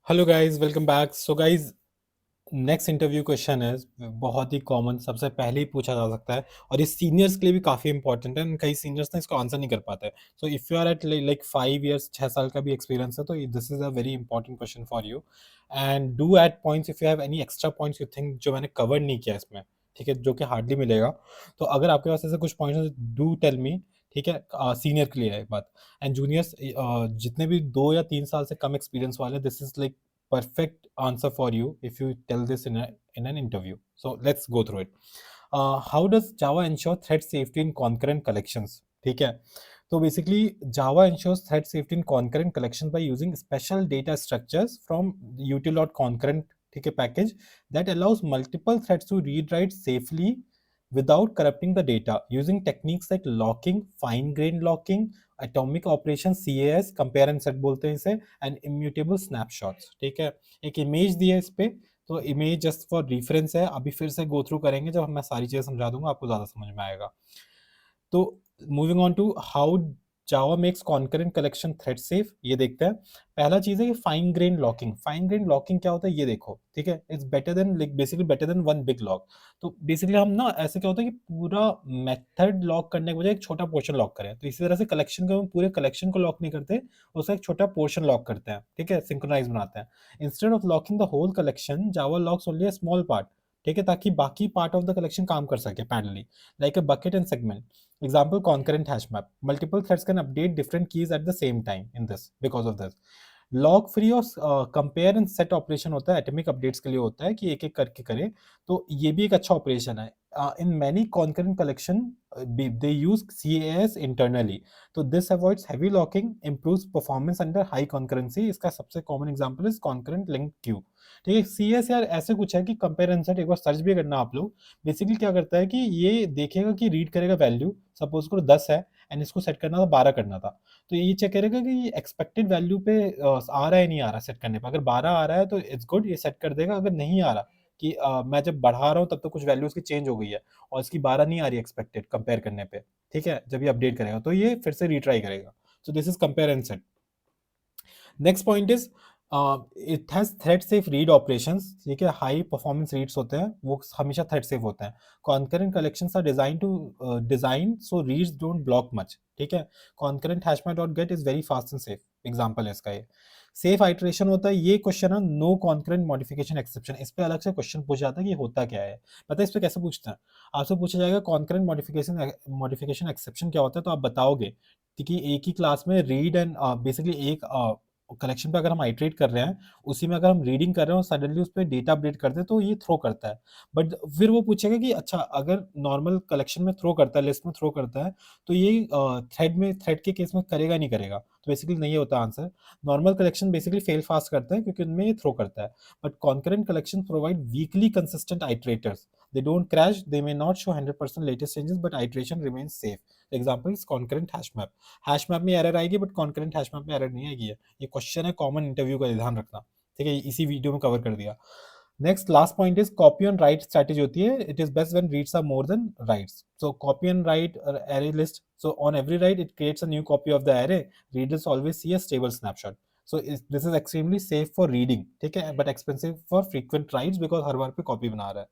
Hello guys, welcome back. So guys, next interview question है बहुत ही common, सबसे पहले ही पूछा जा सकता है और ये सीनियर्स के लिए भी काफ़ी इंपॉर्टेंट है। कई सीनियर्स ना इसको आंसर नहीं कर पाते। So if you are at like 5 years, 6 साल का भी एक्सपीरियंस है तो this is a very important question for you. And do add points if you have any extra points you think जो मैंने कवर नहीं किया इसमें, ठीक है, जो कि हार्डली मिलेगा। तो अगर आपके पास ऐसे कुछ पॉइंट्स, डू टेल मी, ठीक है। सीनियर के लिए है बात। एंड जूनियर्स, जितने भी 2 या 3 साल से कम एक्सपीरियंस वाले, this is like perfect answer for you if you tell this in an interview. So let's go through it. How does Java ensure thread safety in concurrent collections? ठीक है। तो basically Java ensures thread safety in concurrent collections by using special data structures from util.concurrent, ठीक है, package that allows multiple threads to read write safely without corrupting the data using techniques like locking, fine grained locking, atomic operation, CAS, compare and set बोलते हैं इसे, and immutable snapshots. ठीक है। एक image दी है इस पे, तो इमेज जस्ट फॉर रेफरेंस है। अभी फिर से गो थ्रू करेंगे, जब मैं सारी चीजें समझा दूंगा आपको ज्यादा समझ में आएगा। तो moving on to how Java makes concurrent collection thread safe, ये देखते हैं। पहला चीज है कि fine grain locking. Fine grain locking क्या होता है ये देखो, ठीक है। It's better than, like basically better than one big lock. तो बेसिकली हम ना, ऐसे क्या होता है कि पूरा मेथड लॉक करने के बजाय एक छोटा पोर्शन लॉक करें, तो इसी तरह से कलेक्शन को, हम पूरे कलेक्शन को लॉक नहीं करते, उसका एक छोटा पोर्शन लॉक करते हैं, ठीक है, सिंक्रोनाइज बनाते हैं। Instead of locking the whole collection, Java locks only a small part, ठीक है, ताकि बाकी पार्ट ऑफ द कलेक्शन काम कर सके parallelly, like a bucket and segment. Example, concurrent hash map. Multiple threads can update different keys at the same time in this, because of this. Log free और compare and set operation होता है, atomic updates के लिए होता है कि एक एक करके करे। तो ये भी एक अच्छा ऑपरेशन है। In many concurrent collection they use CAS internally, तो this avoids heavy locking, improves performance under high concurrency. इसका सबसे common example is concurrent link queue. ठीक है। CAS यार ऐसे कुछ है कि कंपेयर एंड सेट, एक बार सर्च भी करना आप लोग। बेसिकली क्या करता है कि ये देखेगा कि रीड करेगा वैल्यू, सपोज करो 10 है एंड इसको सेट करना था 12 करना था, तो ये चेक करेगा कि ये एक्सपेक्टेड वैल्यू पे आ रहा है नहीं आ रहा सेट करने पे। अगर 12 आ रहा है तो इट्स गुड, ये सेट कर देगा। अगर नहीं आ रहा कि मैं जब बढ़ा रहा हूँ तब तो कुछ वैल्यू उसकी चेंज हो गई है और इसकी 12 नहीं आ रही एक्सपेक्टेड कंपेयर करने पे, ठीक है, जब ये अपडेट करेगा तो ये फिर से रीट्राई करेगा। सो this is compare and set. Next point is it has thread safe read operations. ठीक है, हाई परफॉर्मेंस रीड्स होते हैं वो हमेशा थ्रेड सेफ होते हैं। Concurrent collections are design so reads don't block much, ठीक है। Concurrent hashmap dot get is very fast and safe, example है इसका ये। सेफ आइट्रेशन होता है, ये क्वेश्चन है नो कॉन्करेंट मॉडिफिकेशन एक्सेप्शन। इस पे अलग से क्वेश्चन पूछा जाता है कि ये होता क्या है। पता है इस पे कैसे पूछते हैं? आपसे पूछा जाएगा कॉन्करेंट मॉडिफिकेशन एक्सेप्शन क्या होता है, तो आप बताओगे कि एक ही क्लास में रीड एंड बेसिकली एक कलेक्शन पे अगर हम आइट्रेट कर रहे हैं, उसी में अगर हम रीडिंग कर रहे हैं और सडनली उस पर डेटा अपडेट करते हैं तो ये थ्रो करता है। बट फिर वो पूछेगा कि अच्छा, अगर नॉर्मल कलेक्शन में थ्रो करता है, लिस्ट में थ्रो करता है, तो ये थ्रेड के केस में करेगा नहीं करेगा? तो बेसिकली नहीं होता answer. Normal collection basically fail fast करते हैं क्योंकि उनमें ये थ्रो करता है। But concurrent collection provide weakly consistent iterators. They don't crash, they may not show 100% latest changes, but iteration remains safe. The example is concurrent hash map. Hash map में error आएगी but concurrent hash map में error नहीं आएगी। ये question है common interview का, ध्यान रखना, ठीक है। इसी वीडियो में कवर कर दिया। Next last point is copy on write strategy होती है। It is best when reads are more than writes. So copy on write array list, so on every write it creates a new copy of the array. Readers always see a stable snapshot. So this is extremely safe for reading, ठीक है, but expensive for frequent writes because हर बार पे copy बना रहा है।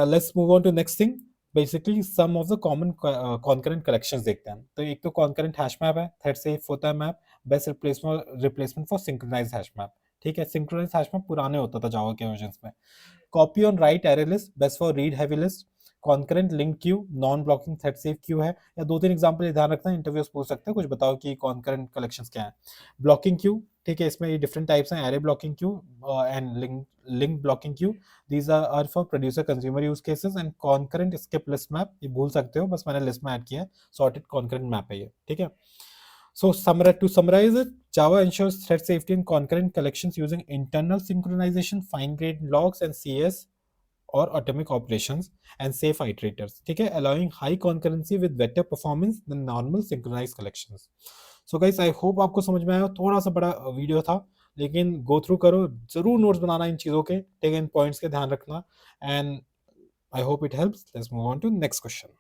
Let's move on to next thing. Basically some of the common concurrent collections देखते हैं। तो एक तो कॉन्करेंट हैश मैप है, थ्रेड सेफ होता है map, best replacement for synchronize hash map, ठीक है। सिंक्रोनाइज हैश मैप पुराने होता था जावा के वर्जन्स में। Copy on write array list, best for read heavy list. Concurrent link Q, non blocking thread safe Q है। या दो तीन एग्जांपल ध्यान रखना, इंटरव्यूज पूछ सकते हैं, कुछ बताओ कि कॉन्करेंट कलेक्शंस क्या है। ब्लॉकिंग क्यू, ठीक है, इसमें ये डिफरेंट टाइप्स हैं, array blocking queue and link blocking queue. These are for producer consumer use cases. And concurrent skip list map, ये भूल सकते हो, बस मैंने लिस्ट में ऐड किया है। सॉर्टेड कॉन्करेंट मैप है ये, ठीक है। So to summarize it, Java ensures thread safety in concurrent collections using internal synchronization, fine-grained logs and CS or atomic operations and safe iterators, ठीक है, allowing high concurrency with better performance than normal synchronized collections. So guys, I hope आपको समझ में आया। थोड़ा सा बड़ा video था, लेकिन गो थ्रू करो, जरूर नोट्स बनाना इन चीज़ों के, ठीक है, इन पॉइंट्स के ध्यान रखना। And I hope it helps. Let's move on to next question.